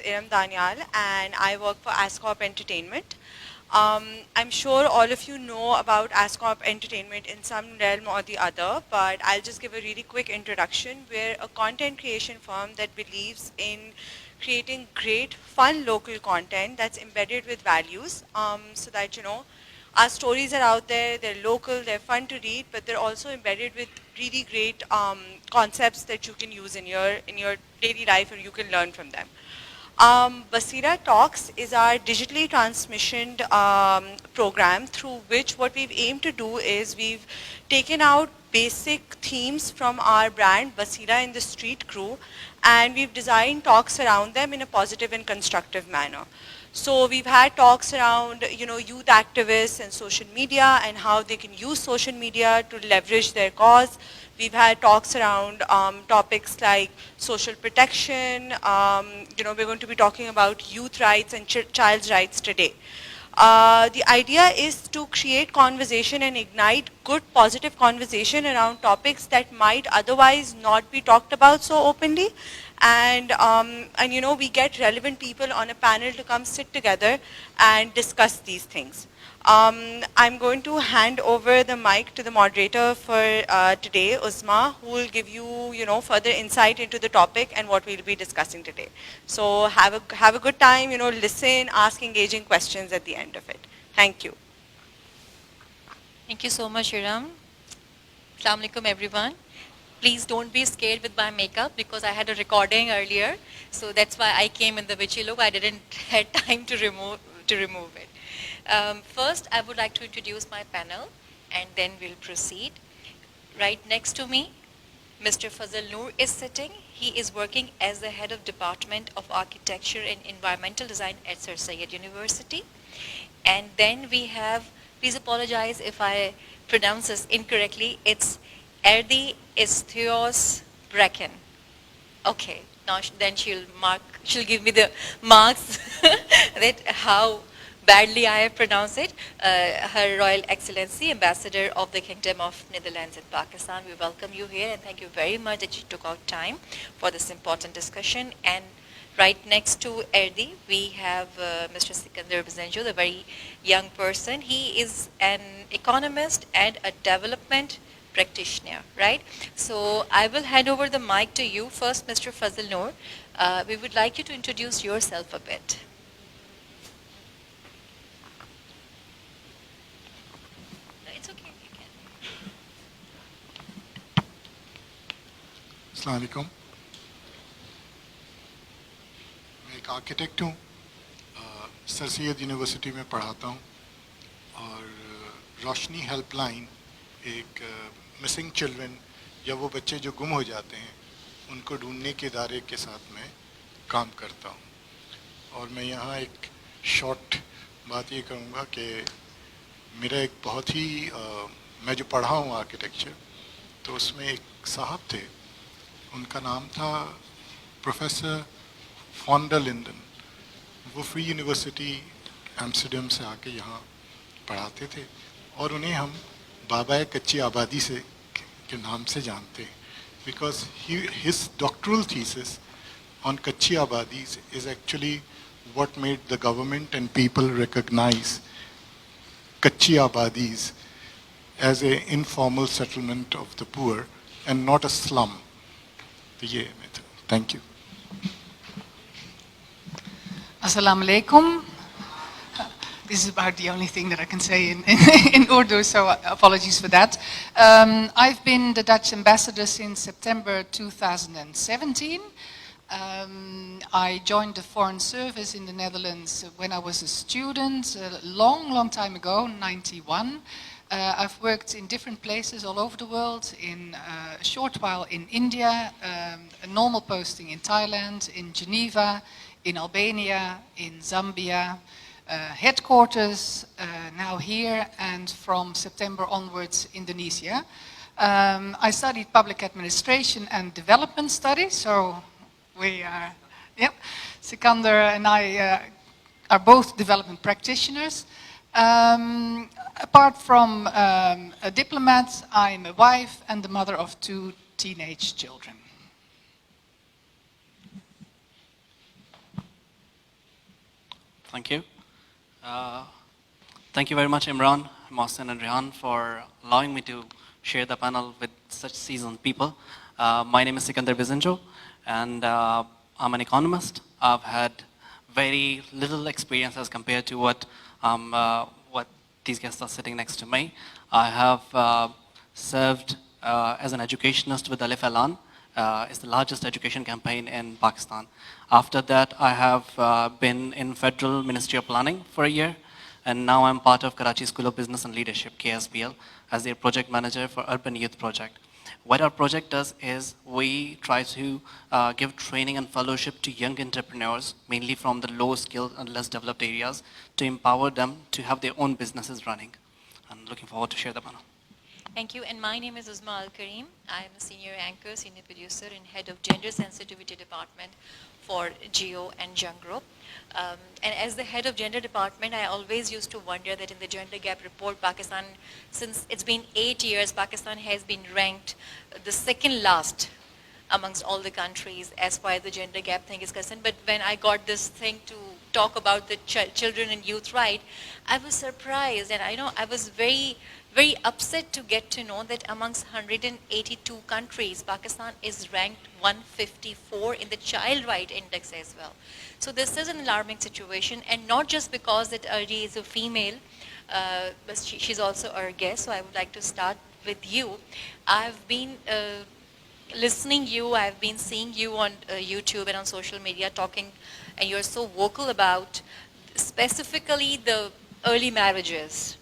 Iram Danial, and I work for Ascorp Entertainment. I'm sure all of you know about Ascorp Entertainment in some realm or the other, but I'll just give a really quick introduction. We're a content creation firm that believes in creating great, fun local content that's embedded with values, so that, our stories are out there, they're local, they're fun to read, but they're also embedded with really great concepts that you can use in your daily life, or you can learn from them. Basila Talks is our digitally transmissioned program, through which what we've aimed to do is we've taken out basic themes from our brand Basila in the Street Crew, and we've designed talks around them in a positive and constructive manner. So we've had talks around, youth activists and social media and how they can use social media to leverage their cause. We've had talks around topics like social protection. We're going to be talking about youth rights and child's rights today. The idea is to create conversation and ignite good, positive conversation around topics that might otherwise not be talked about so openly. And we get relevant people on a panel to come sit together and discuss these things. I'm going to hand over the mic to the moderator for today, Uzma, who will give you, further insight into the topic and what we'll be discussing today. So have a good time, listen, ask engaging questions at the end of it. Thank you. Thank you so much, Iram. Assalamu alaikum, everyone. Please don't be scared with my makeup because I had a recording earlier, so that's why I came in the witchy look. I didn't have time to remove it. First, I would like to introduce my panel, and then we'll proceed. Right next to me, Mr. Fazal Noor is sitting. He is working as the head of Department of Architecture and Environmental Design at Sir Syed University. And then we have, please apologize if I pronounce this incorrectly, it's Erdi Istios Brecken. Okay, now then she'll give me the marks that how badly I have pronounced it. Her Royal Excellency, Ambassador of the Kingdom of Netherlands and Pakistan, we welcome you here and thank you very much that you took out time for this important discussion. And right next to Erdi, we have Mr. Sikandar Bizenjo, the very young person. He is an economist and a development practitioner, right? So I will hand over the mic to you first, Mr. Fazal Noor. We would like you to introduce yourself a bit. It's okay, you can. अस्सलाम वालेकुम। मैं एक architect हूँ, sir Syed university में पढ़ाता हूँ और रोशनी helpline एक मिसिंग चिल्ड्रन या वो बच्चे जो गुम हो जाते हैं उनको ढूंढने के इदारे के साथ मैं काम करता हूँ। और मैं यहाँ एक शॉर्ट बात ये करूँगा कि मेरा एक बहुत ही मैं जो पढ़ा हूँ आर्किटेक्चर, तो उसमें एक साहब थे, उनका नाम था प्रोफेसर फॉन्डर लिंडन। वो फ्री यूनिवर्सिटी एम्स्टर्डम से आके यहाँ पढ़ाते थे और उन्हें हम बाबा कच्ची आबादी से के नाम से जानते हैं, because his doctoral thesis on Kachi Abadis is actually what made the government and people recognize Kachi Abadis as an informal settlement of the poor and not a slum. Thank you. Assalamu alaikum. This is about the only thing that I can say in Urdu, so apologies for that. I've been the Dutch ambassador since September 2017. I joined the Foreign Service in the Netherlands when I was a student, a long time ago, 91. I've worked in different places all over the world, in a short while in India, a normal posting in Thailand, in Geneva, in Albania, in Zambia, headquarters now here, and from September onwards, Indonesia. I studied public administration and development studies, so we are, Sikandar and I are both development practitioners. Apart from a diplomat, I'm a wife and the mother of 2 teenage children. Thank you. Thank you very much, Imran, Mohsen, and Rehan, for allowing me to share the panel with such seasoned people. My name is Sikandar Bizenjo, and I'm an economist. I've had very little experience as compared to what these guests are sitting next to me. I have served as an educationist with Alif Elan. It's the largest education campaign in Pakistan. After that, I have been in Federal Ministry of Planning for a year, and now I'm part of Karachi School of Business and Leadership, KSBL, as their project manager for Urban Youth Project. What our project does is we try to give training and fellowship to young entrepreneurs, mainly from the low skilled and less developed areas, to empower them to have their own businesses running. I'm looking forward to share the panel. Thank you. And my name is Uzma Al Kareem. I'm a senior anchor, senior producer, and head of gender sensitivity department for Geo and Jung Group. And as the head of gender department, I always used to wonder that in the gender gap report, Pakistan, since it's been 8 years, Pakistan has been ranked the second last amongst all the countries as far as the gender gap thing is concerned. But when I got this thing to talk about the children and youth right, I was surprised, and I was very, very upset to get to know that amongst 182 countries, Pakistan is ranked 154 in the child right index as well. So this is an alarming situation, and not just because that Ardi is a female, but she's also our guest, so I would like to start with you. I've been listening you, I've been seeing you on YouTube and on social media talking, and you're so vocal about specifically the early marriages.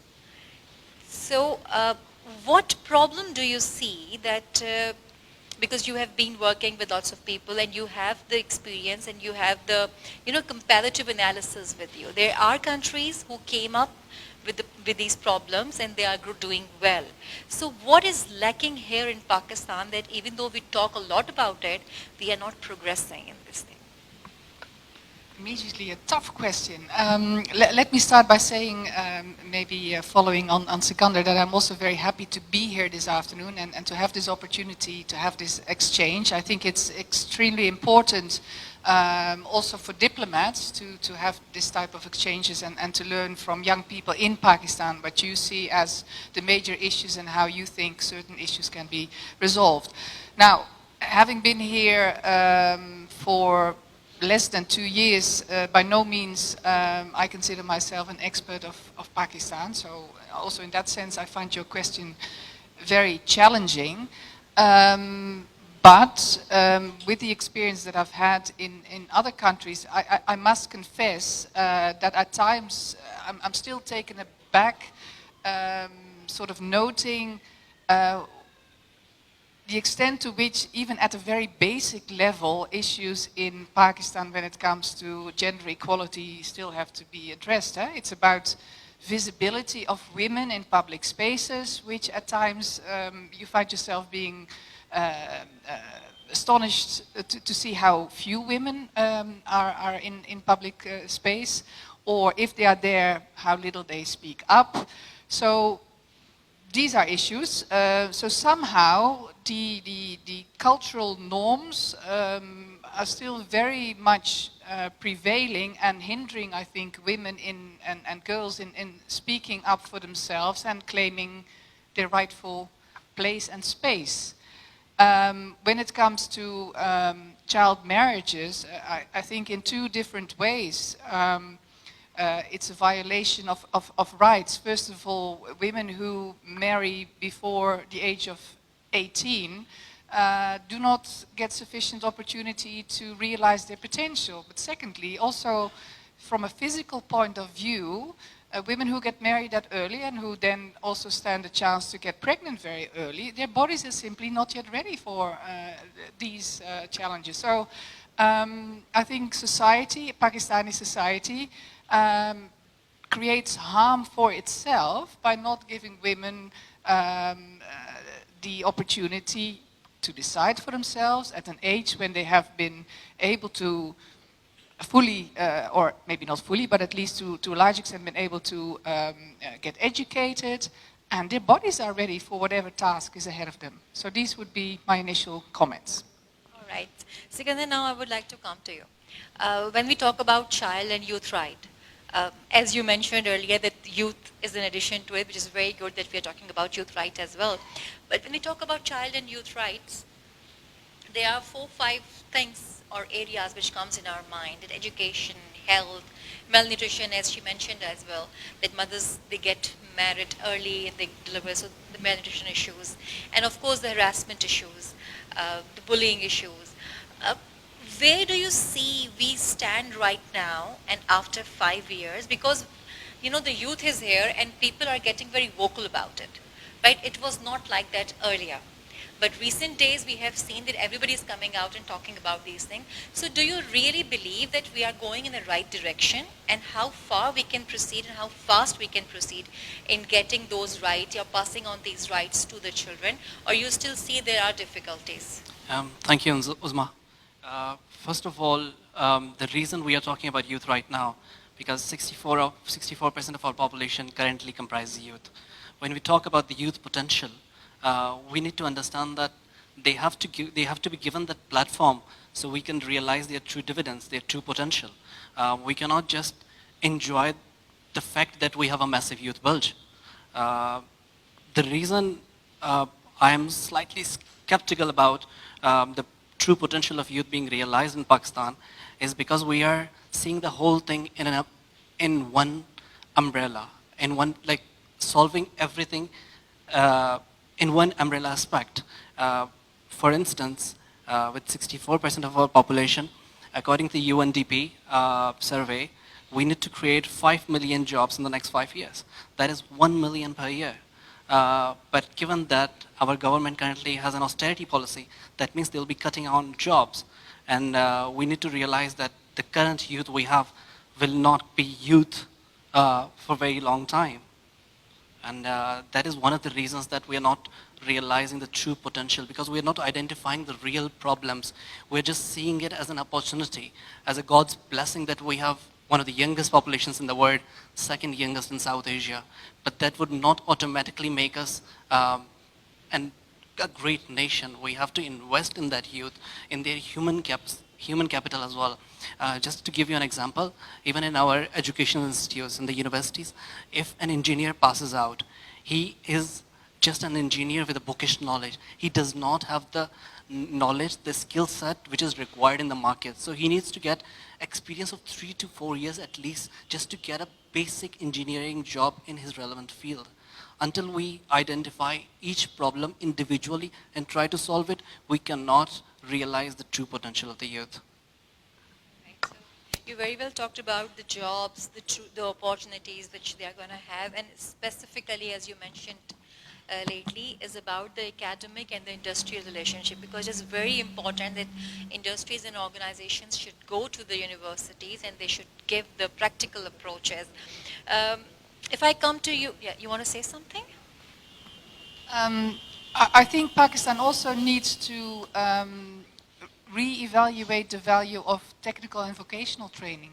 So what problem do you see that, because you have been working with lots of people and you have the experience and you have the, comparative analysis with you. There are countries who came up with these problems and they are doing well. So what is lacking here in Pakistan that even though we talk a lot about it, we are not progressing in this thing? Immediately a tough question. Let me start by saying, maybe following on Sikandar, that I'm also very happy to be here this afternoon and to have this opportunity to have this exchange. I think it's extremely important also for diplomats to have this type of exchanges and to learn from young people in Pakistan what you see as the major issues and how you think certain issues can be resolved. Now, having been here for less than 2 years, by no means I consider myself an expert of Pakistan. So also in that sense, I find your question very challenging. But with the experience that I've had in other countries, I must confess that at times I'm still taken aback, sort of noting the extent to which, even at a very basic level, issues in Pakistan when it comes to gender equality still have to be addressed. It's about visibility of women in public spaces, which at times you find yourself being astonished to see how few women are in public space, or if they are there, how little they speak up. So these are issues. So somehow the cultural norms are still very much prevailing and hindering, I think, women and girls in speaking up for themselves and claiming their rightful place and space. When it comes to child marriages, I think in two different ways. It's a violation of rights. First of all, women who marry before the age of 18 do not get sufficient opportunity to realize their potential. But secondly, also from a physical point of view, women who get married that early and who then also stand a chance to get pregnant very early, their bodies are simply not yet ready for these challenges. So I think society, Pakistani society, creates harm for itself by not giving women the opportunity to decide for themselves at an age when they have been able to fully, or maybe not fully, but at least to a large extent been able to get educated, and their bodies are ready for whatever task is ahead of them. So these would be my initial comments. All right. Sikandar, now I would like to come to you. When we talk about child and youth right, As you mentioned earlier, that youth is an addition to it, which is very good that we are talking about youth rights as well. But when we talk about child and youth rights, there are 4, 5 things or areas which comes in our mind: that education, health, malnutrition, as she mentioned as well, that mothers, they get married early and they deliver, so the malnutrition issues, and of course the harassment issues, the bullying issues. Uh, where do you see we stand right now and after 5 years? Because the youth is here and people are getting very vocal about it, right? It was not like that earlier. But recent days, we have seen that everybody is coming out and talking about these things. So do you really believe that we are going in the right direction, and how far we can proceed and how fast we can proceed in getting those rights or passing on these rights to the children? Or you still see there are difficulties? Thank you, Uzma. First of all, the reason we are talking about youth right now, because 64% of our population currently comprises youth. When we talk about the youth potential, we need to understand that they have to be given that platform so we can realize their true dividends, their true potential. We cannot just enjoy the fact that we have a massive youth bulge. The reason I am slightly skeptical about the true potential of youth being realized in Pakistan is because we are seeing the whole thing in one umbrella, in one, like, solving everything in one umbrella aspect. For instance, with 64% of our population, according to the UNDP survey, we need to create 5 million jobs in the next 5 years. That is 1 million per year. But given that our government currently has an austerity policy, that means they'll be cutting on jobs. And we need to realize that the current youth we have will not be youth for a very long time. And that is one of the reasons that we are not realizing the true potential, because we are not identifying the real problems. We're just seeing it as an opportunity, as a God's blessing that we have one of the youngest populations in the world, second youngest in South Asia. But that would not automatically make us a great nation. We have to invest in that youth, in their human capital as well. Just to give you an example, even in our educational institutes, in the universities, if an engineer passes out, he is just an engineer with a bookish knowledge. He does not have the knowledge, the skill set which is required in the market. So he needs to get experience of 3 to 4 years at least just to get a basic engineering job in his relevant field. Until we identify each problem individually and try to solve it, we cannot realize the true potential of the youth. Right. So you very well talked about the jobs, the opportunities which they are going to have, and specifically, as you mentioned lately, is about the academic and the industrial relationship, because it's very important that industries and organizations should go to the universities and they should give the practical approaches. If I come to you, yeah, you want to say something? I think Pakistan also needs to re-evaluate the value of technical and vocational training.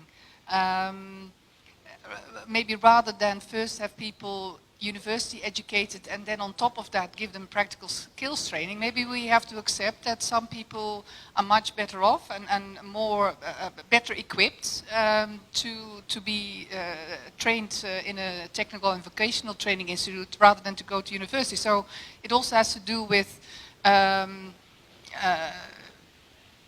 Maybe rather than first have people university educated and then on top of that give them practical skills training, maybe we have to accept that some people are much better off and more better equipped to be trained in a technical and vocational training institute rather than to go to university. So it also has to do with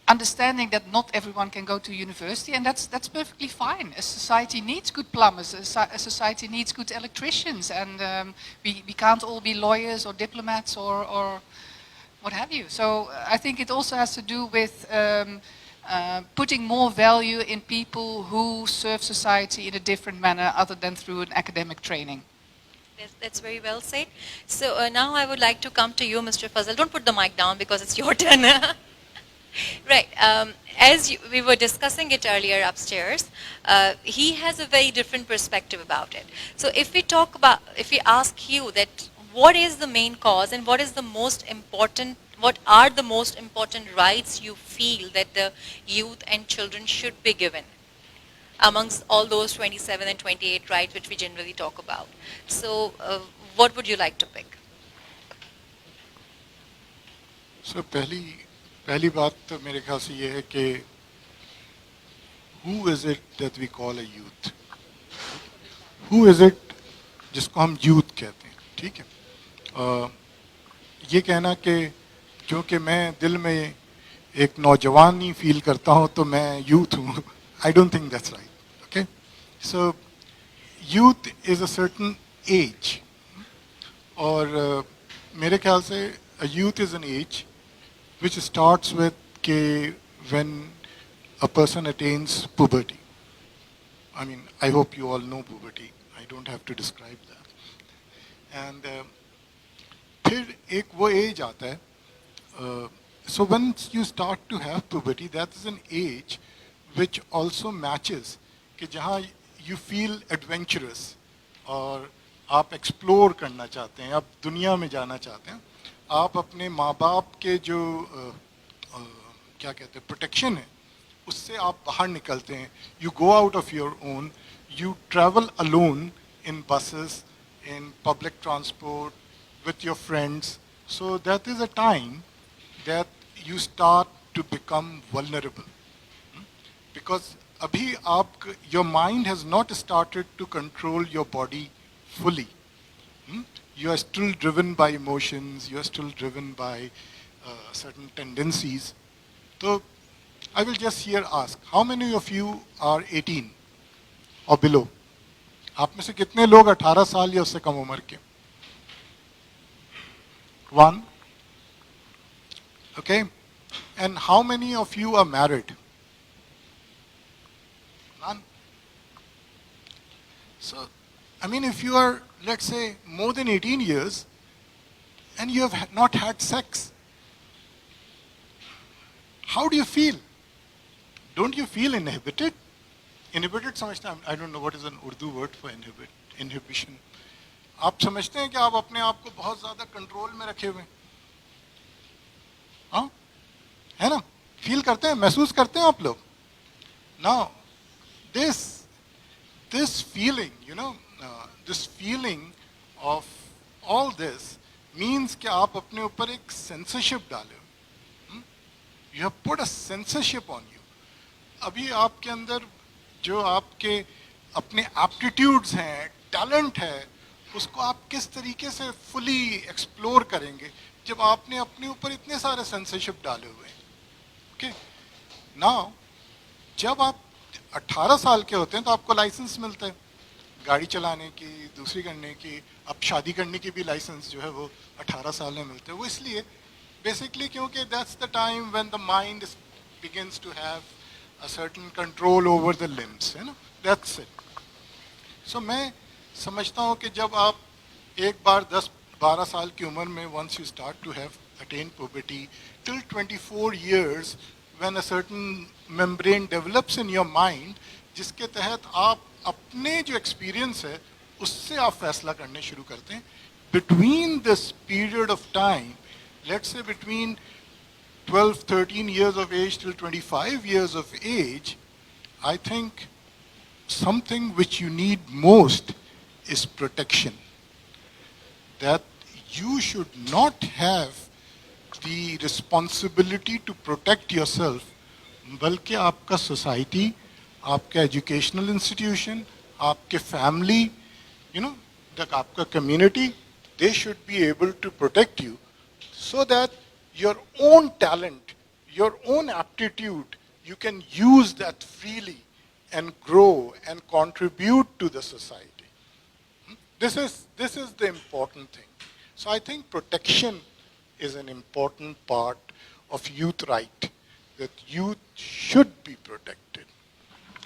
understanding that not everyone can go to university, and that's perfectly fine. A society needs good plumbers, a society needs good electricians, and we can't all be lawyers or diplomats or what have you. So I think it also has to do with putting more value in people who serve society in a different manner other than through an academic training. That's very well said. So now I would like to come to you, Mr. Fazal. Don't put the mic down because it's your turn. Right. We were discussing it earlier upstairs, he has a very different perspective about it. So if we ask you that what is the main cause and what are the most important rights you feel that the youth and children should be given amongst all those 27 and 28 rights which we generally talk about. So what would you like to pick? So पहली बात तो मेरे ख्याल से ये है कि who is it that we call a youth? Who is it जिसको हम यूथ कहते हैं, ठीक है। ये कहना कि क्योंकि मैं दिल में एक नौजवानी फील करता हूँ तो मैं यूथ हूँ, I don't think that's right, okay. So youth is a certain age, और मेरे ख्याल से youth is an age which starts with when a person attains puberty. I mean, I hope you all know puberty. I don't have to describe that. And फिर एक वो as आता है. So once you start to have puberty, that is an age which also matches कि जहाँ you feel adventurous और आप explore करना चाहते हैं, आप दुनिया में जाना चाहते हैं, आप अपने माँ बाप के जो क्या कहते हैं प्रोटेक्शन है उससे आप बाहर निकलते हैं. You go out of your own, you travel alone in buses, in public transport, with your friends. So that is a time that you start to become vulnerable. Because abhi your mind has not started to control your body fully. You are still driven by emotions, you are still driven by certain tendencies. So I will just here ask, how many of you are 18 or below? आप में से कितने लोग 18 साल या उससे कम उम्र के? One. Okay. And how many of you are married? None. So, I mean, if you are, let's say, more than 18 years and you have not had sex, how do you feel? Don't you feel inhibited? Inhibited समझते हैं, I don't know what is an Urdu word for inhibition. आप समझते हैं कि आप अपने आप को बहुत ज़्यादा कंट्रोल में रखे हुए हैं? हाँ, है ना? फील करते हैं, महसूस करते हैं आप लोग? Now, this feeling, this feeling of all this means कि आप अपने ऊपर एक censorship डाले हो. You have put a censorship on you. अभी आपके अंदर जो आपके अपने aptitudes हैं, talent है, उसको आप किस तरीके से fully explore करेंगे जब आपने अपने ऊपर इतने सारे censorship डाले हुए हैं. Okay? Now, जब आप 18 साल के होते हैं तो आपको लाइसेंस मिलता है गाड़ी चलाने की, दूसरी करने की, अब शादी करने की भी लाइसेंस जो है वो 18 साल में मिलते हैं. वो इसलिए बेसिकली क्योंकि that's the time when the mind begins to have a certain control over the limbs, है ना? That's it. सो मैं समझता हूँ कि जब आप एक बार 10-12 साल की उम्र में once you start to have attain puberty till 24 years when a certain membrane develops in your mind, जिसके तहत आप अपने जो एक्सपीरियंस है उससे आप फैसला करने शुरू करते हैं. Between this period of time, let's say between 12-13 years of age till 25 years of age, I think something which you need most is protection. That you should not have the responsibility to protect yourself, बल्कि आपका society, आपका educational institution, आपके family, आपका community, they should be able to protect you so that your own talent, your own aptitude, you can use that freely and grow and contribute to the society. This is the important thing. So I think protection is an important part of youth right, that youth should be protected.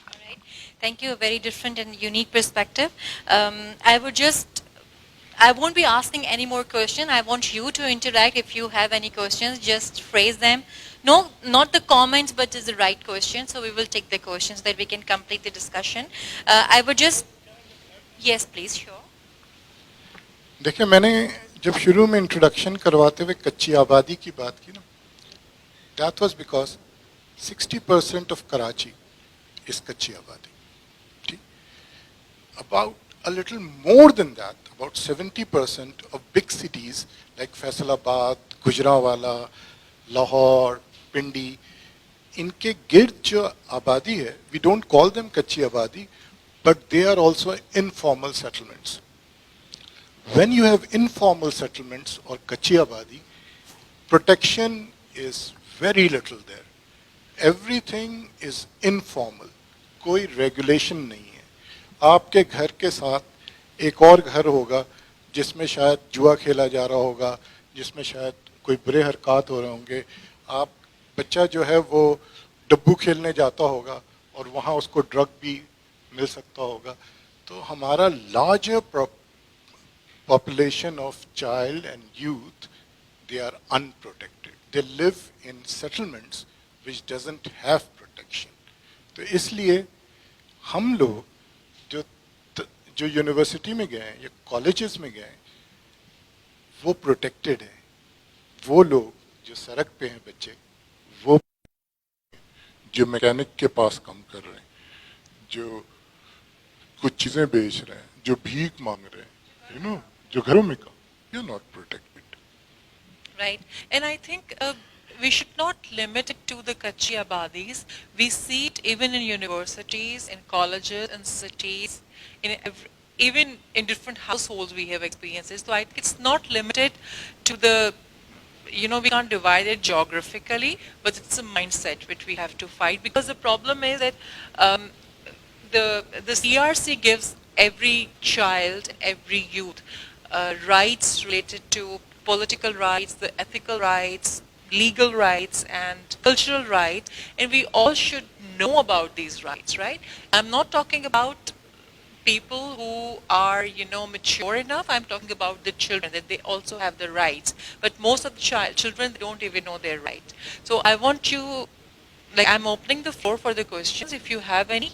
All right. Thank you. A very different and unique perspective. I won't be asking any more questions. I want you to interact. If you have any questions, just phrase them. No, not the comments, but just the right question. So we will take the questions that we can complete the discussion. I would just, yes, please, sure. देखिए, मैंने जब शुरू में introduction करवाते हुए कच्ची आबादी की बात की ना, that was because 60% of Karachi is कच्ची आबादी. ठीक? About a little more than that, about 70% of big cities like Faisalabad, Gujranwala, Lahore, Pindi, इनके गिर्द जो आबादी है, we don't call them कच्ची आबादी, but they are also informal settlements. When you have informal settlements or kachi abadi, protection is very little there. Everything is informal. कोई regulation नहीं है. आपके घर के साथ एक और घर होगा जिसमें शायद जुआ खेला जा रहा होगा, जिसमें शायद कोई बुरे हरकत हो रहे होंगे. आप बच्चा जो है वो डब्बू खेलने जाता होगा और वहाँ उसको ड्रग भी मिल सकता होगा. तो हमारा larger population of child and youth, they are unprotected. They live in settlements which doesn't have protection. तो इसलिए हम लोग जो यूनिवर्सिटी में गए या कॉलेजेस में गए वो प्रोटेक्टेड हैं. वो लोग जो सड़क पे हैं बच्चे, वो जो मैकेनिक के पास काम कर रहे हैं, जो कुछ चीज़ें बेच रहे हैं, जो भीख मांग रहे हैं, जो घरों में काम, you're not protected. Right. And I think we should not limit it to the Kachi Abadis. We see it even in universities, in colleges, in cities, even in different households we have experiences. So I think it's not limited to the, we can't divide it geographically, but it's a mindset which we have to fight. Because the problem is that the CRC gives every child, every youth, rights related to political rights, the ethical rights, legal rights, and cultural rights, and we all should know about these rights, right? I'm not talking about people who are, mature enough. I'm talking about the children, that they also have the rights. But most of the children don't even know their rights. So I want you, I'm opening the floor for the questions. If you have any,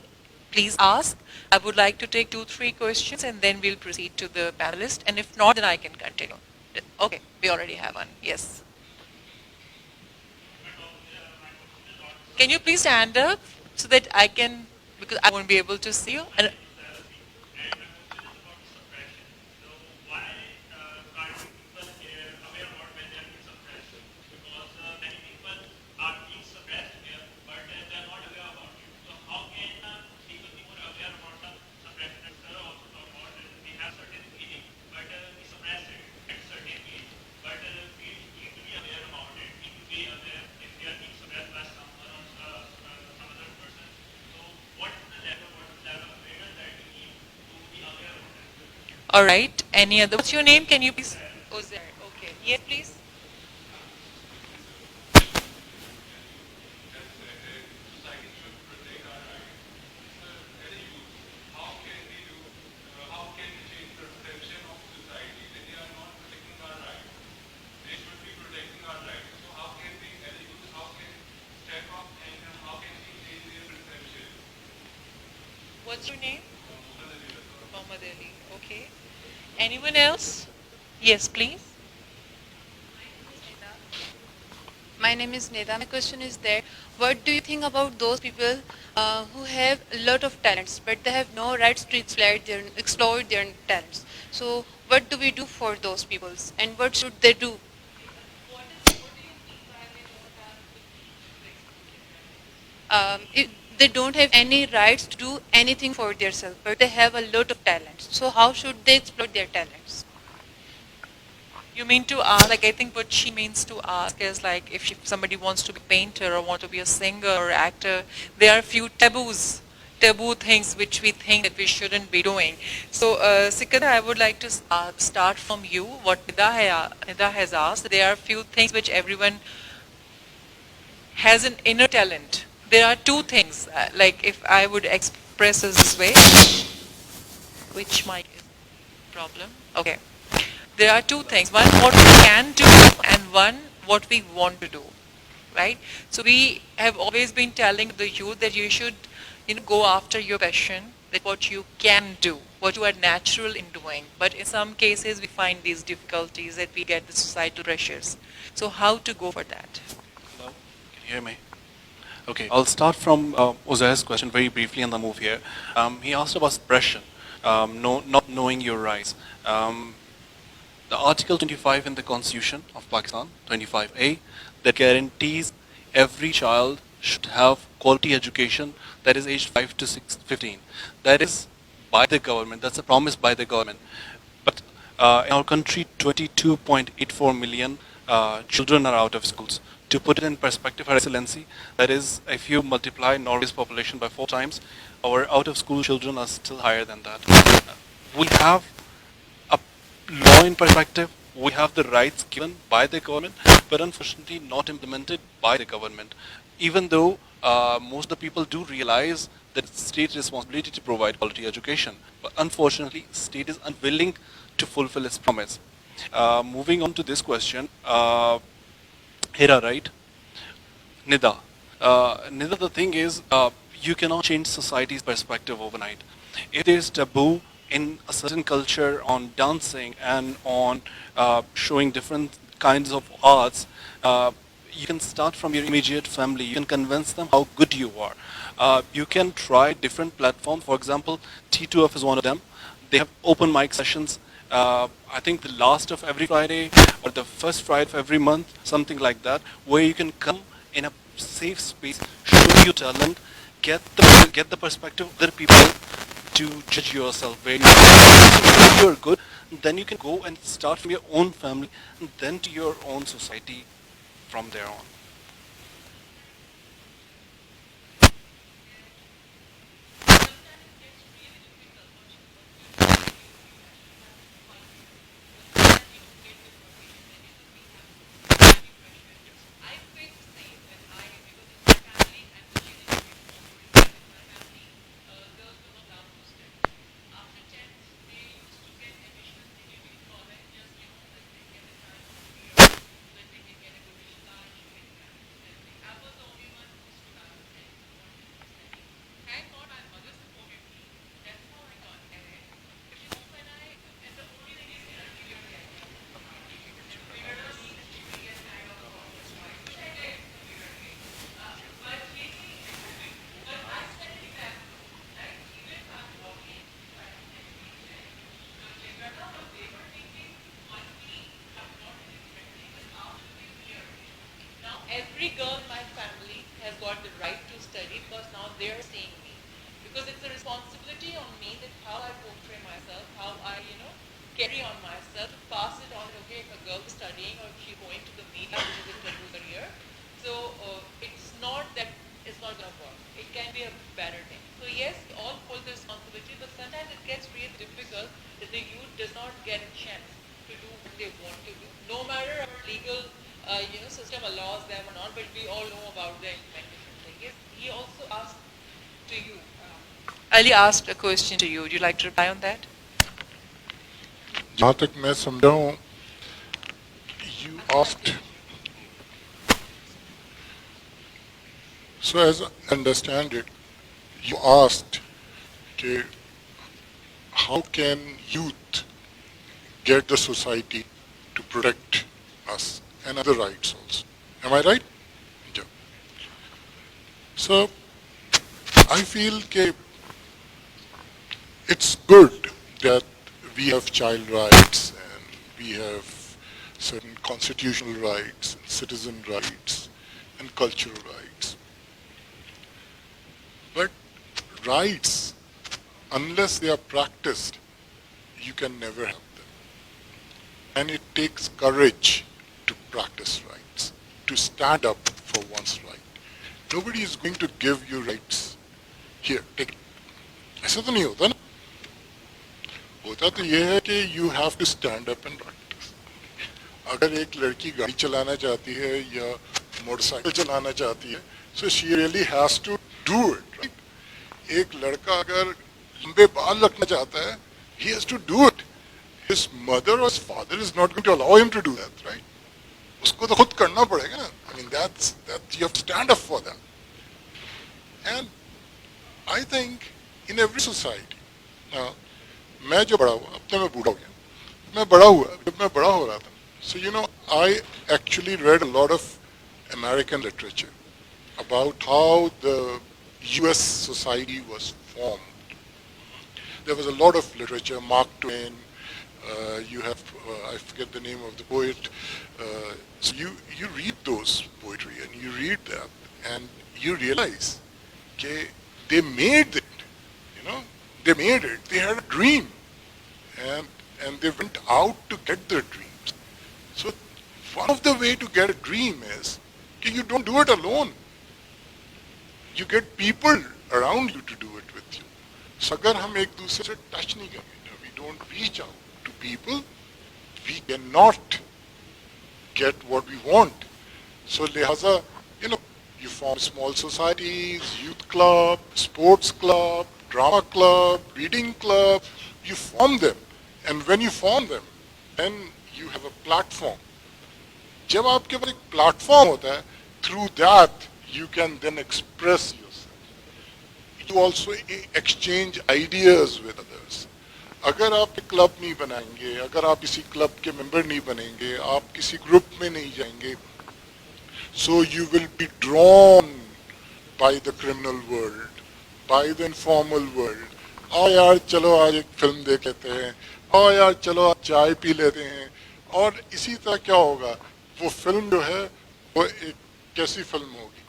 please ask. I would like to take 2-3 questions and then we'll proceed to the panelist. And if not, then I can continue. Okay, we already have one. Yes. Can you please stand up so that I can, because I won't be able to see you. And all right. Any other? What's your name? Can you please? Ozair. Okay. Yes, please. What's your name? Mohammed Ali. Okay. Anyone else? Yes, please. My name is Neda. My question is that what do you think about those people who have a lot of talents but they have no rights to explore their talents? So what do we do for those people and what should they do? If they don't have any rights to do anything for themselves, but they have a lot of talents. So how should they exploit their talents? You mean to ask, I think what she means to ask is if somebody wants to be a painter or want to be a singer or actor, there are a few taboo things which we think that we shouldn't be doing. So, Sikandar, I would like to start from you. What Nida has asked, there are a few things which everyone has an inner talent. There are two things, if I would express this way, which mic is problem? Okay. There are two things. One, what we can do, and one, what we want to do, right? So we have always been telling the youth that you should, go after your passion, that what you can do, what you are natural in doing. But in some cases, we find these difficulties that we get the societal pressures. So how to go for that? Hello, can you hear me? Okay, I'll start from Uzair's question very briefly on the move here. He asked about suppression, not knowing your rights. The Article 25 in the Constitution of Pakistan, 25A, that guarantees every child should have quality education that is aged 5 to 15. That is by the government. That's a promise by the government. But in our country, 22.84 million children are out of schools. To put it in perspective, Her Excellency, that is, if you multiply Norway's population by 4 times, our out-of-school children are still higher than that. We have a law in perspective, we have the rights given by the government, but unfortunately not implemented by the government. Even though most of the people do realize that it's state responsibility to provide quality education, but unfortunately, state is unwilling to fulfill its promise. Moving on to this question, Hira, right? Nida. Nida, the thing is, you cannot change society's perspective overnight. If there's taboo in a certain culture on dancing and on showing different kinds of arts, you can start from your immediate family. You can convince them how good you are. You can try different platforms. For example, T2F is one of them. They have open mic sessions. I think the last of every Friday or the first Friday of every month, something like that, where you can come in a safe space, show your talent, get the perspective of other people to judge yourself. Where you're good, then you can go and start from your own family, and then to your own society from there on. Every girl in my family has got the right to study because now they're seeing me. Because it's a responsibility on me that how I portray myself, how I, carry on myself, to pass it on. Okay, if a girl is studying or if she's going to the media, which is a taboo career, so it's not that it's not going to work. It can be a better thing. So yes, we all pull the responsibility, but sometimes it gets really difficult that the youth does not get a chance to do what they want to do. No matter our legal system allows them or not, but we all know about the implementation thing. Yes, he also asked to you. Ali asked a question to you. Would you like to reply on that? जहाँ तक मैं समझा हूँ, you asked. So as I understand it, you asked, okay, how can youth get the society to protect us and other rights also? Am I right? Yeah. So I feel that it's good that we have child rights and we have certain constitutional rights, citizen rights, and cultural rights. But rights, unless they are practiced, you can never have them. And it takes courage to practice rights, to stand up for one's right. Nobody is going to give you rights. Here, take it. ऐसा तो नहीं होता ना. होता तो ये है कि you have to stand up and practice. अगर एक लड़की गाड़ी चलाना चाहती है या मोटरसाइकिल चलाना चाहती है, so she really has to do it, right? एक लड़का अगर लंबे बाल रखना चाहता है, he has to do it. His mother or his father is not going to allow him to do that, right? उसको तो खुद करना पड़ेगा ना. I mean, that you have to stand up for that. And I think in every society, now, मैं जो बड़ा हुआ, अब तो मैं बूढ़ा हो गया, मैं बड़ा हुआ, जब मैं बड़ा हो रहा था, so I actually read a lot of American literature about how the US society was formed. There was a lot of literature, Mark Twain, you have, I forget the name of the poet, so you read those poetry and you read that and you realize, okay, they made it, they made it. They had a dream, and they went out to get their dreams. So one of the way to get a dream is that you don't do it alone. You get people around you to do it with you. So अगर हम एक दूसरे से touch नहीं करेंगे, we don't reach out to people, we cannot get what we want. So लिहाजा, you form small societies, youth club, sports club, drama club, reading club, you form them. And when you form them, then you have a platform. जब आपके पास एक platform होता है, through that you can then express yourself. You also exchange ideas with others. अगर आप एक club नहीं बनाएंगे, अगर आप किसी क्लब के मेंबर नहीं बनेंगे, आप किसी ग्रुप में नहीं जाएंगे, so you will be drawn by the criminal world, by the informal world. आओ यार चलो आज एक फिल्म देख लेते हैं, आओ यार चलो आज चाय पी लेते हैं, और इसी तरह क्या होगा, वो फिल्म जो है वो एक कैसी फिल्म होगी,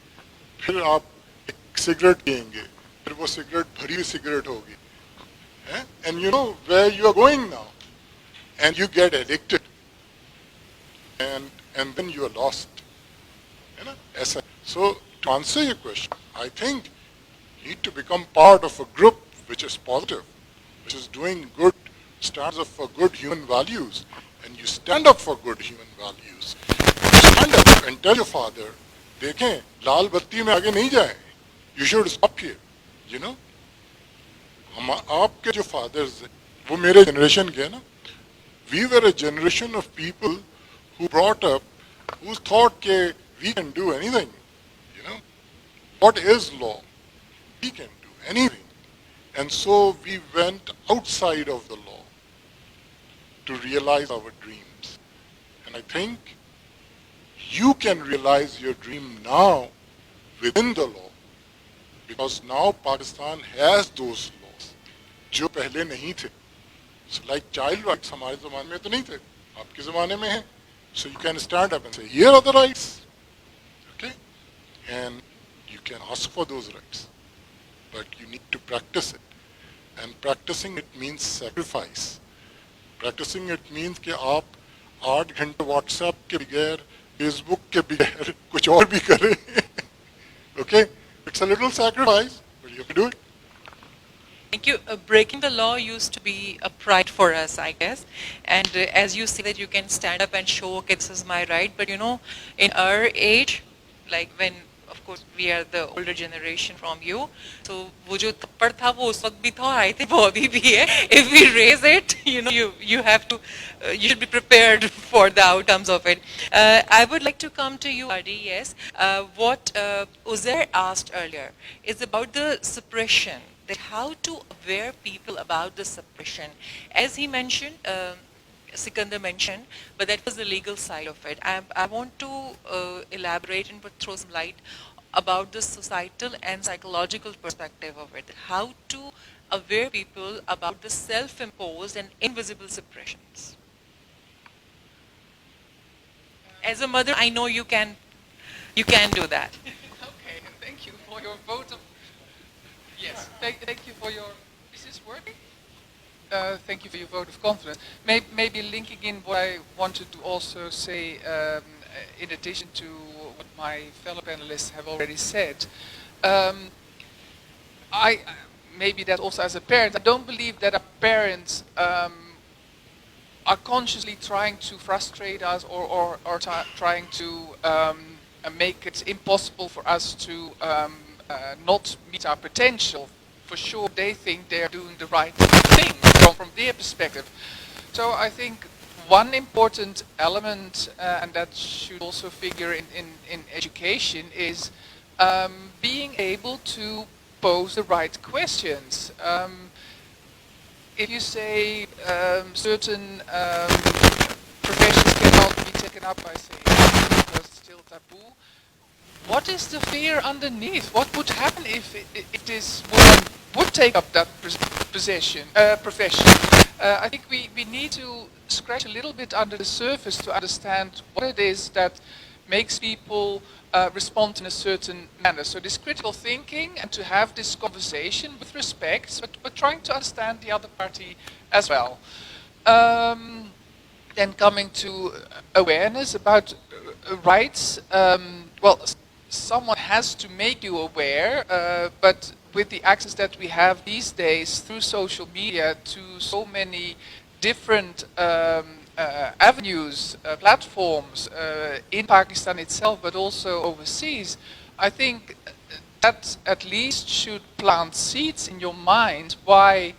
फिर आप एक सिगरेट पिएंगे, फिर वो सिगरेट भरी हुई सिगरेट होगी, and you know where you are going now, and you get addicted, and then you are lost. ऐसा. So to answer your question, I think you need to become part of a group which is positive, which is doing good, stands up for good human values, and you stand up for good human values. You stand up and tell your father, देखें लाल बत्ती में आगे नहीं जाए, you should stop here, you know. आपके जो fathers हैं, वो मेरे generation के हैं ना. We were a generation of people who brought up, who thought that we can do anything, you know. What is law? We can do anything. And so we went outside of the law to realize our dreams. And I think you can realize your dream now within the law, because now Pakistan has those laws, जो पहले नहीं थे. So like child rights हमारे ज़माने में तो नहीं थे, आपके ज़माने में हैं. So you can stand up and say, here are the rights, okay? And you can ask for those rights, but you need to practice it. And practicing it means sacrifice. Practicing it means कि आप 8 घंटे WhatsApp के बगैर, Facebook के बगैर कुछ और भी करें. Okay? It's a little sacrifice, but you have to do it. Thank you. Breaking the law used to be a pride for us, I guess. And as you say that you can stand up and show, okay, this is my right. But you know, in our age, like when, of course, we are the older generation from you. So वो जो थप्पड़ था वो उस वक्त भी था, I think वो अभी भी है. If we raise it, you know, you have to, you should be prepared for the outcomes of it. I would like to come to you, Adi. Yes, what Uzair asked earlier is about the suppression. That how to aware people about the suppression. As he mentioned, Sikandar mentioned, but that was the legal side of it. I want to elaborate and throw some light about the societal and psychological perspective of it. How to aware people about the self-imposed and invisible suppressions. As a mother, I know you can do that. Okay, and thank you for your vote of... Yes, thank you for your... Is this working? Thank you for your vote of confidence. Maybe linking in what I wanted to also say, in addition to what my fellow panelists have already said. Maybe that also as a parent, I don't believe that our parents are consciously trying to frustrate us or trying to make it impossible for us to not meet our potential. For sure, they think they're doing the right thing from their perspective. So I think one important element, and that should also figure in education, is being able to pose the right questions. If you say certain professions cannot be taken up by, say, because it's still taboo, what is the fear underneath? What would happen if this woman would take up that profession? I think we need to scratch a little bit under the surface to understand what it is that makes people respond in a certain manner. So this critical thinking and to have this conversation with respect, but trying to understand the other party as well. Then coming to awareness about rights, well, someone has to make you aware, but with the access that we have these days through social media to so many different avenues, platforms in Pakistan itself, but also overseas, I think that at least should plant seeds in your mind why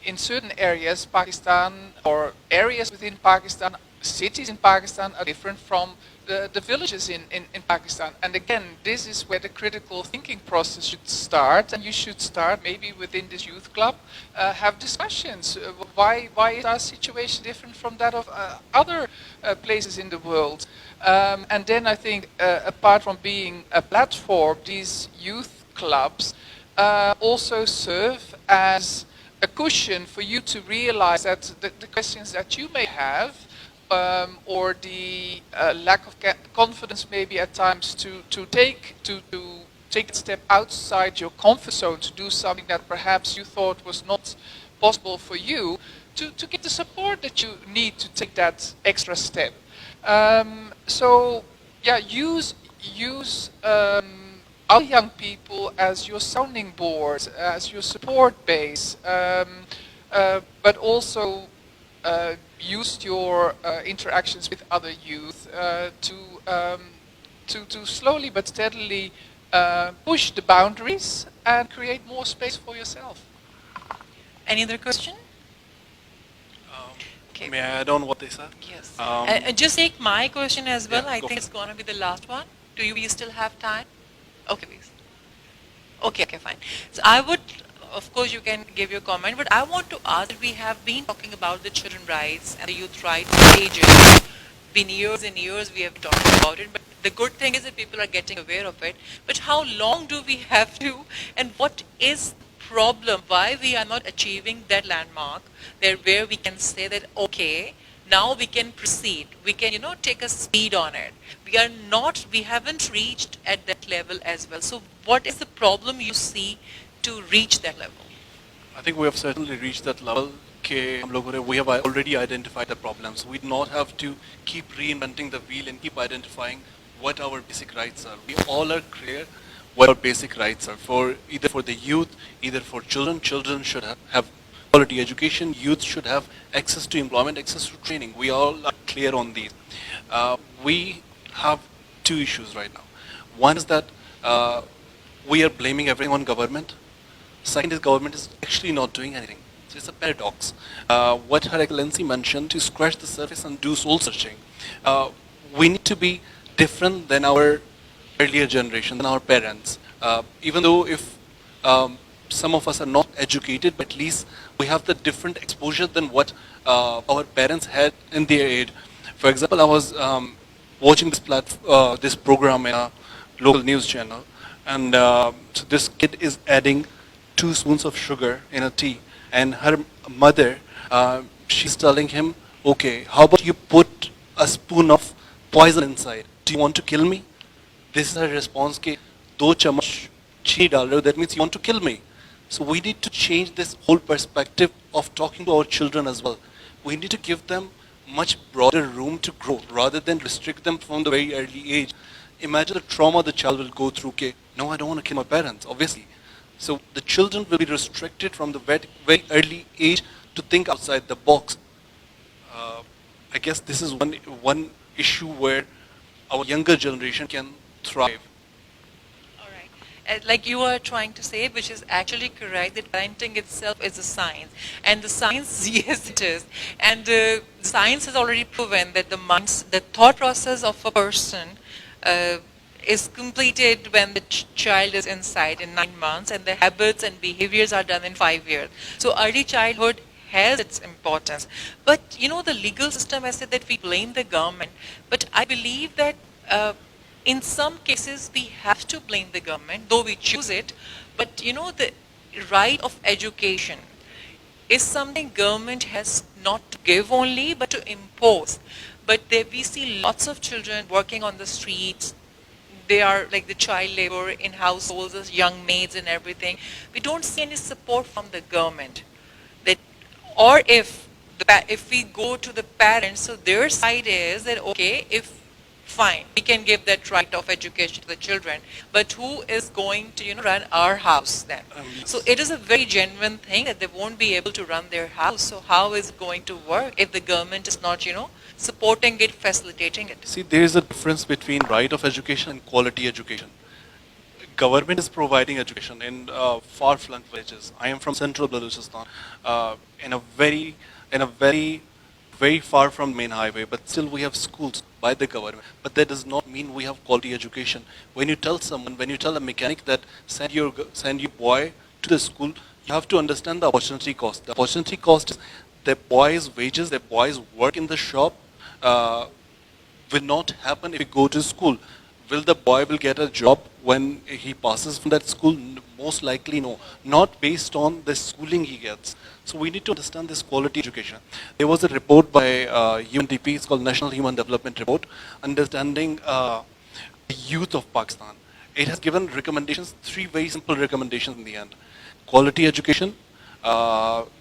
in certain areas Pakistan or areas within Pakistan, cities in Pakistan are different from the villages in Pakistan. And again, this is where the critical thinking process should start, and you should start maybe within this youth club, have discussions. Why is our situation different from that of other places in the world? And then I think, apart from being a platform, these youth clubs also serve as a cushion for you to realize that the questions that you may have or the lack of confidence maybe at times to take a step outside your comfort zone to do something that perhaps you thought was not possible for you, to get the support that you need to take that extra step. So yeah, use other young people as your sounding board, as your support base, but also use your interactions with other youth to slowly but steadily push the boundaries and create more space for yourself. Any other question? Okay. May I add on what they said? Yes. Just take my question as well. Yeah, I go think for it's going to be the last one. Do we still have time? Okay, please. Okay, fine. So I would, of course, you can give your comment, but I want to ask that we have been talking about the children's rights and the youth rights pages. Been years and years we have talked about it, but the good thing is that people are getting aware of it. But how long do we have to, and what is the problem? Why we are not achieving that landmark there where we can say that, okay, now we can proceed. We can, take a speed on it. We haven't reached at that level as well. So what is the problem you see to reach that level? I think we have certainly reached that level. We have already identified the problems. We do not have to keep reinventing the wheel and keep identifying what our basic rights are. We all are clear what our basic rights are. Either for the youth, either for children. Children should have quality education. Youth should have access to employment, access to training. We all are clear on these. We have two issues right now. One is that we are blaming everything on government. Second is government is actually not doing anything. So it's a paradox. What Her Excellency mentioned, to scratch the surface and do soul searching. We need to be different than our earlier generation, than our parents. Even though if some of us are not educated, but at least we have the different exposure than what our parents had in their age. For example, I was watching this program in a local news channel, and so this kid is adding 2 spoons of sugar in a tea, and her mother, she's telling him, okay, how about you put a spoon of poison inside? Do you want to kill me? This is her response, ke, 2 chamach chini dal rahe ho, that means you want to kill me. So we need to change this whole perspective of talking to our children as well. We need to give them much broader room to grow rather than restrict them from the very early age. Imagine the trauma the child will go through. Okay, no, I don't want to kill my parents, obviously. So the children will be restricted from the very early age to think outside the box. I guess this is one issue where our younger generation can thrive. All right. Like you are trying to say, which is actually correct, that parenting itself is a science. And the science, yes, it is. And science has already proven that the thought process of a person is completed when the child is inside in 9 months, and the habits and behaviors are done in 5 years. So early childhood has its importance. But the legal system has said that we blame the government. But I believe that in some cases we have to blame the government, though we choose it. But the right of education is something government has not to give only, but to impose. But we see lots of children working on the streets, they are like the child labor in households as young maids and everything. We don't see any support from the government. That, or if if we go to the parents, so their side is that okay, if fine, we can give that right of education to the children, but who is going to run our house then? So it is a very genuine thing that they won't be able to run their house. So how is it going to work if the government is not supporting it, facilitating it? See, there is a difference between right of education and quality education. Government is providing education in far-flung villages. I am from central Balochistan, in a very far from main highway, but still we have schools by the government. But that does not mean we have quality education. When you tell someone, when you tell a mechanic that send your boy to the school, you have to understand the opportunity cost. The opportunity cost is the boy's wages, the boy's work in the shop will not happen if he go to school. Will the boy will get a job when he passes from that school? Most likely no. Not based on the schooling he gets. So we need to understand this quality education. There was a report by UNDP, it's called National Human Development Report, understanding the youth of Pakistan. It has given recommendations, 3 very simple recommendations in the end. Quality education,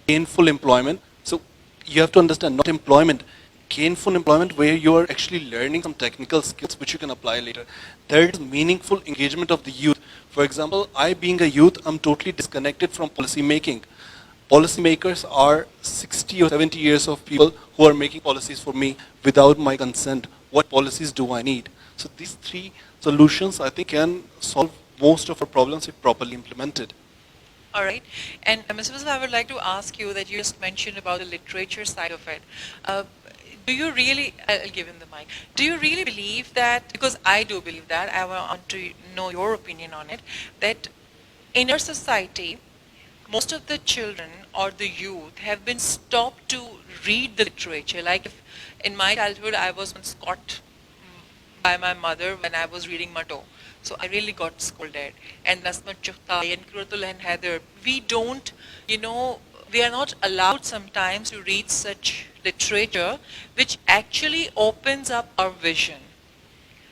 gainful employment. So you have to understand, not employment, gainful employment where you are actually learning some technical skills which you can apply later. Third is meaningful engagement of the youth. For example, I being a youth, I'm totally disconnected from policy making. Policymakers are 60 or 70 years of people who are making policies for me without my consent. What policies do I need? So these 3 solutions I think can solve most of our problems if properly implemented. All right. And Ms. Basila, I would like to ask you that you just mentioned about the literature side of it. Do you really, I'll give him the mic, do you really believe that, because I do believe that, I want to know your opinion on it, that in our society, most of the children or the youth have been stopped to read the literature. Like if in my childhood, I was once caught by my mother when I was reading Mato. So I really got scolded. And Nasmat Chukhtai and Kuratul and Heather, we don't, we are not allowed sometimes to read such literature which actually opens up our vision.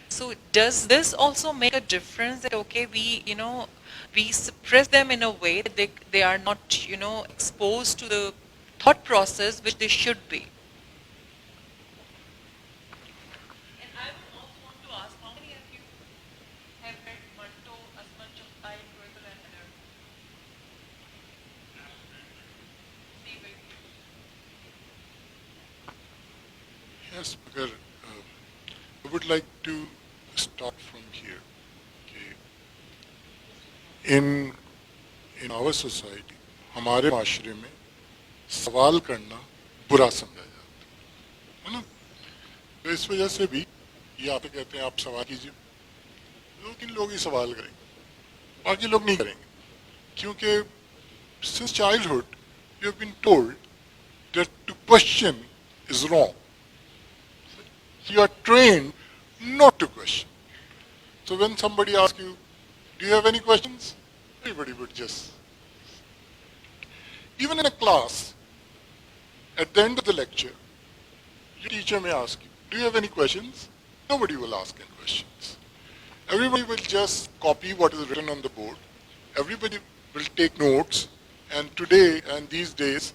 So does this also make a difference that, okay, we suppress them in a way that they are not, exposed to the thought process which they should be? And I would also want to ask, how many of you have read Manto, Asman Chukhtai, Kuratul and Heather? Yes, because I would like to start from here. Okay. In our society, हमारे माशरे में सवाल करना बुरा समझा जाता है ना? तो इस वजह से भी ये आप कहते हैं आप सवाल कीजिए, 2-3 लोग ही सवाल करेंगे, बाकी लोग नहीं करेंगे, क्योंकि since childhood you have been told that to question is wrong. You are trained not to question. So when somebody asks you, do you have any questions? Everybody would just. Even in a class, at the end of the lecture, your teacher may ask you, do you have any questions? Nobody will ask any questions. Everybody will just copy what is written on the board. Everybody will take notes. And today and these days,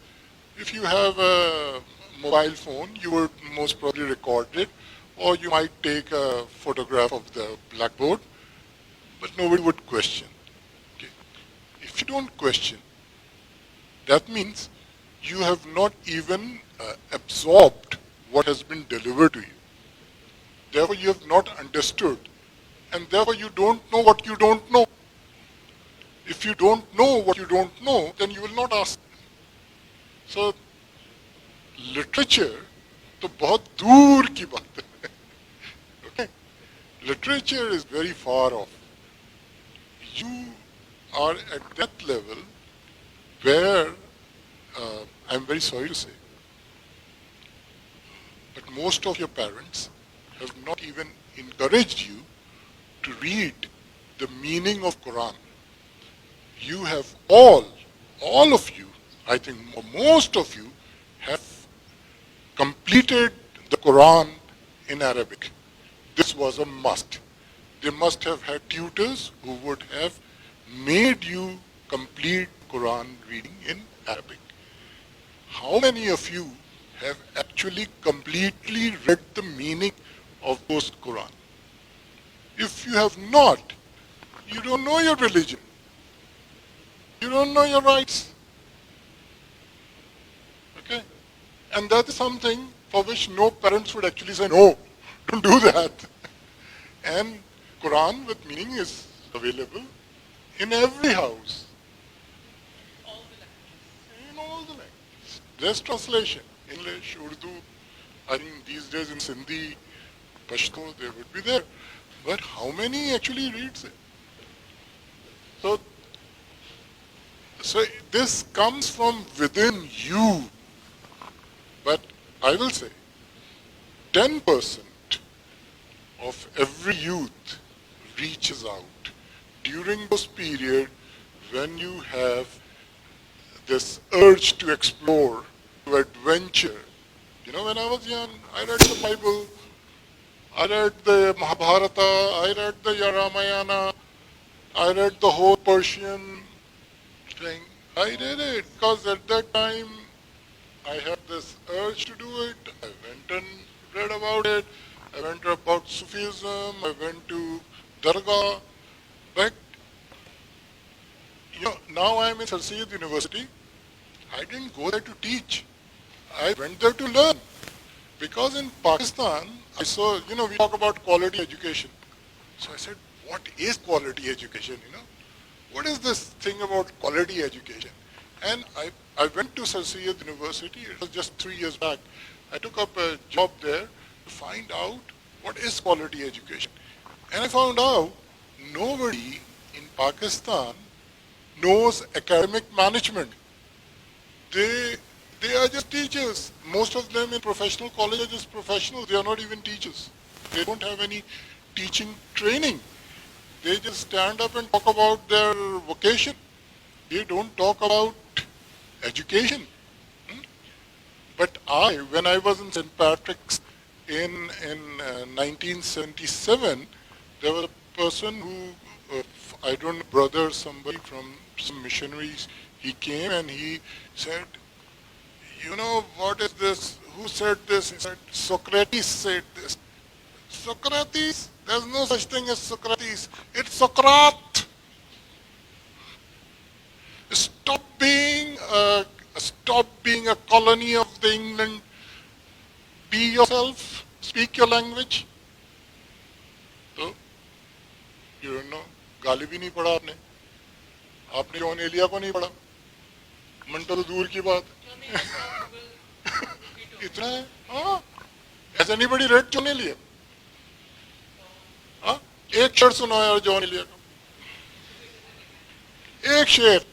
if you have a mobile phone, you would most probably record it, or you might take a photograph of the blackboard, but nobody would question. Okay. If you don't question, that means you have not even absorbed what has been delivered to you. Therefore, you have not understood, and therefore you don't know what you don't know. If you don't know what you don't know, then you will not ask. So, literature तो बहुत दूर की बात है. Okay, literature is very far off. You are at that level where I'm very sorry to say, but most of your parents have not even encouraged you to read the meaning of Quran. You have all of you, I think most of you have completed the Quran in Arabic. This was a must. They must have had tutors who would have made you complete Quran reading in Arabic. How many of you have actually completely read the meaning of those Quran? If you have not, you don't know your religion. You don't know your rights. Okay? And that is something for which no parents would actually say, no, don't do that. And Quran with meaning is available in every house. In all the languages. There's translation. English, Urdu, I think these days in Sindhi, Pashto, they would be there. But how many actually reads it? So, so this comes from within you. But I will say, 10% of every youth reaches out during those period when you have this urge to explore, to adventure. You know, when I was young, I read the Bible, I read the Mahabharata, I read the Ramayana, I read the whole Persian thing. I did it because at that time I had this urge to do it. I went and read about it. I went about Sufism. I went to Dargah. But, you know, now I'm in Sir Syed University. I didn't go there to teach. I went there to learn. Because in Pakistan, I saw, you know, we talk about quality education. So I said, what is quality education, you know? What is this thing about quality education? And I went to Sir Syed University, it was just 3 years back. I took up a job there to find out what is quality education. And I found out nobody in Pakistan knows academic management. They are just teachers. Most of them in professional college are just professionals. They are not even teachers. They don't have any teaching training. They just stand up and talk about their vocation. They don't talk about education. But when I was in St. Patrick's in 1977, there was a person who, I don't know, brother, somebody from some missionaries, he came and he said, you know, what is this? Who said this? He said, Socrates said this. Socrates? There's no such thing as Socrates. It's Socrates. Stop being a colony of the England. Be yourself. Speak your language. So, you don't know. गाली भी नहीं पढ़ा आपने. आपने John Elia को नहीं पढ़ा. मंटो तो दूर की बात. इतना है. हाँ. Has anybody read Jaun Elia? हाँ. एक शेर सुनाओ यार जॉन एलिया का. एक शेर.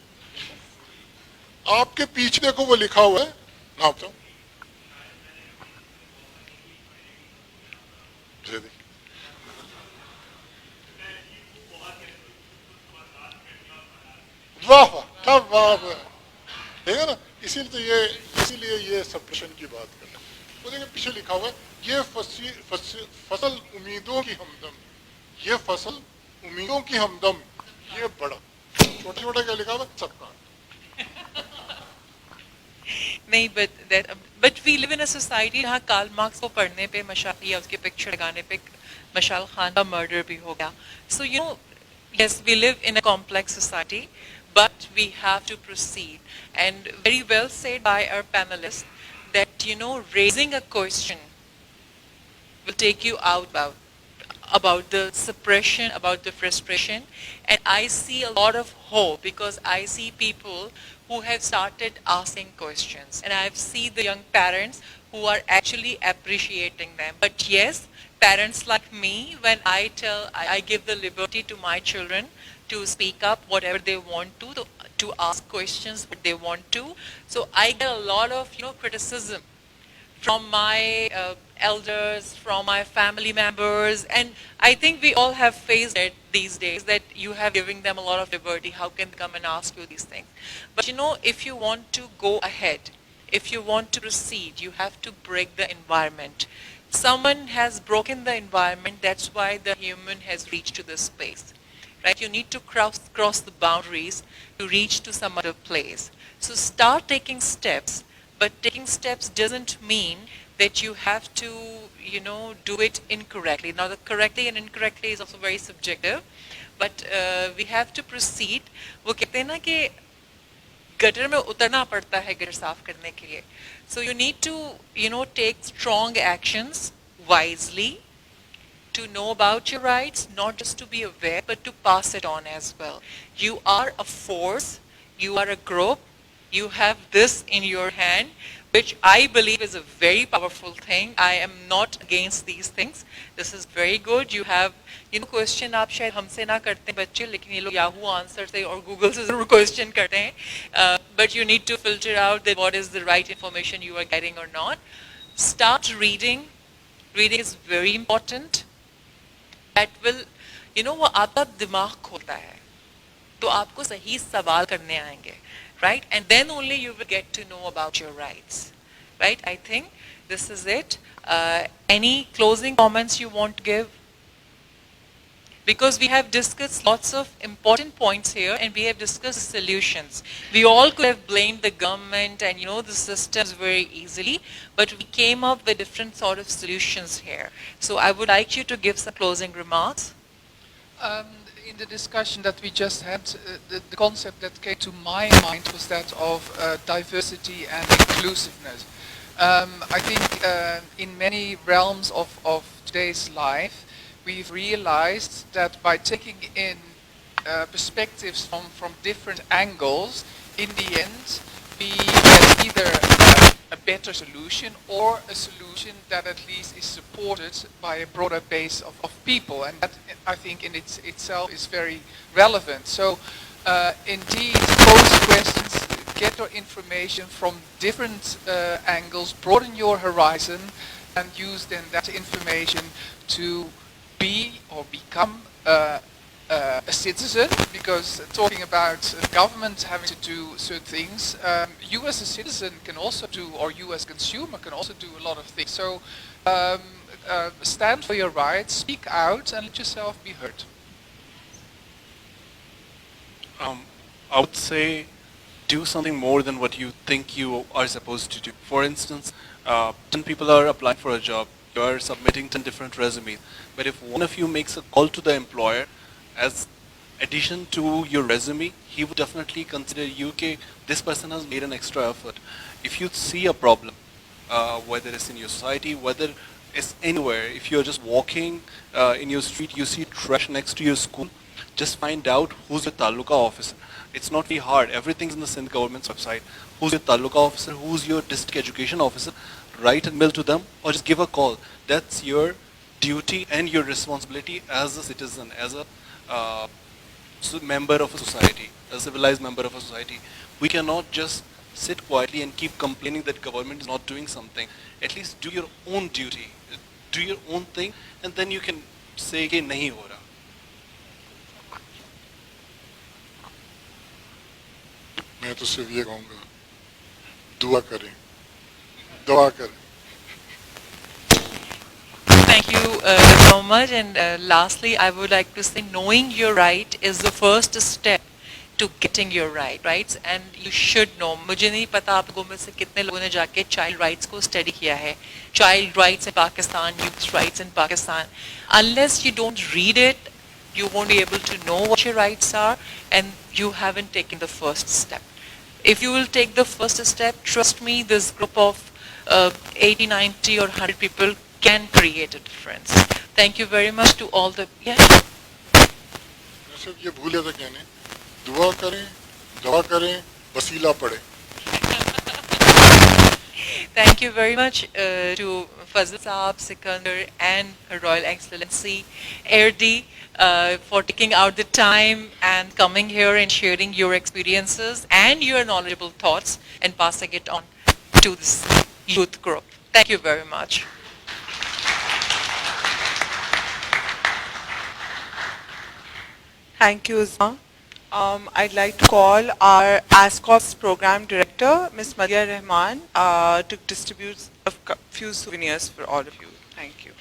आपके पीछे देखो वो लिखा हुआ है. ना बताओ. वाह वाह क्या वाह. देखा ना, इसीलिए ये सप्रेशन की बात कर रहे हैं. वो देखिए पीछे लिखा हुआ है, ये फसल उम्मीदों की हमदम. ये फसल उम्मीदों की हमदम. ये बड़ा छोटे छोटे क्या लिखा हुआ है, सबका. नहीं, but we live in a society जहाँ कार्ल मार्क्स को पढ़ने पे मशाल या उसकी पिक्चर लगाने पे मशाल खान का मर्डर भी हो गया. So you know, yes, we live in a complex society, but we have to proceed. And very well said by our panelists that, you know, raising a question will take you out about the suppression, about the frustration. And I see a lot of hope because I see people who have started asking questions. And I see the young parents who are actually appreciating them. But yes, parents like me, when I give the liberty to my children to speak up whatever they want to ask questions what they want to. So I get a lot of, you know, criticism from my elders, from my family members, and I think we all have faced it these days that you have given them a lot of liberty. How can they come and ask you these things? But you know, if you want to go ahead, if you want to proceed, you have to break the environment. Someone has broken the environment, that's why the human has reached to this space. Right? You need to cross the boundaries to reach to some other place. So start taking steps, but taking steps doesn't mean that you have to, do it incorrectly. Now, the correctly and incorrectly is also very subjective, but we have to proceed. वो कहते हैं ना कि gutter में उतरना पड़ता है gutter साफ करने के लिए. So you need to, take strong actions wisely, to know about your rights, not just to be aware, but to pass it on as well. You are a force, you are a group, you have this in your hand, which I believe is a very powerful thing. I am not against these things. This is very good. You have, question आप शायद हमसे ना करते हैं बच्चे, लेकिन ये लोग Yahoo answer से और Google से जरूर question करते हैं. But you need to filter out that what is the right information you are getting or not. Start reading. Reading is very important. That will, वो आपका दिमाग खोलता है, तो आपको सही सवाल करने आएंगे, right? And then only you will get to know about your rights, right? I think this is it. Any closing comments you want to give? Because we have discussed lots of important points here and we have discussed solutions. We all could have blamed the government and the systems very easily, but we came up with different sort of solutions here. So I would like you to give some closing remarks. In the discussion that we just had, the concept that came to my mind was that of diversity and inclusiveness. I think in many realms of today's life, we've realized that by taking in perspectives from different angles, in the end, we get either a better solution or a solution that at least is supported by a broader base of people. And that, I think, in itself is very relevant. So, indeed, pose questions, get your information from different angles, broaden your horizon, and use then that information to be or become a citizen, because talking about government having to do certain things, you as a citizen can also do, or you as a consumer can also do a lot of things. So stand for your rights, speak out, and let yourself be heard. I would say do something more than what you think you are supposed to do. For instance, 10 people are applying for a job. You are submitting 10 different resumes. But if one of you makes a call to the employer as addition to your resume, he would definitely consider you, okay, this person has made an extra effort. If you see a problem, whether it's in your society, whether it's anywhere, if you're just walking in your street, you see trash next to your school, just find out who's your taluka officer. It's not very hard. Everything's in the Sindh government's website. Who's your taluka officer? Who's your district education officer? Write an email to them or just give a call. That's your duty and your responsibility as a citizen, as a member of a society, a civilized member of a society. We cannot just sit quietly and keep complaining that government is not doing something. At least do your own duty, do your own thing, and then you can say कि नहीं हो रहा. मैं तो सिर्फ ये कहूँगा, दुआ करें, दुआ करें. Thank you so much. And lastly, I would like to say knowing your right is the first step to getting your rights, and you should know. मुझे नहीं पता आप लोगों में से कितने लोगों ने जाके child rights को study किया है. Child rights in Pakistan, youth rights in Pakistan. Unless you don't read it, you won't be able to know what your rights are, and you haven't taken the first step. If you will take the first step, trust me, this group of 80, 90 or 100 people can create a difference. Thank you very much to all the... Yeah. मैं सिर्फ ये भूल था कहने, दुआ करें, दुआ करें, बसीला पढ़े. Thank you very much to Fazil Saab, Sikandar, and Her Royal Excellency AirD for taking out the time and coming here and sharing your experiences and your knowledgeable thoughts and passing it on to this youth group. Thank you very much. Thank you, Uzma. I'd like to call our ASCOP's program director, Ms. Maria Rahman, to distribute a few souvenirs for all of you. Thank you.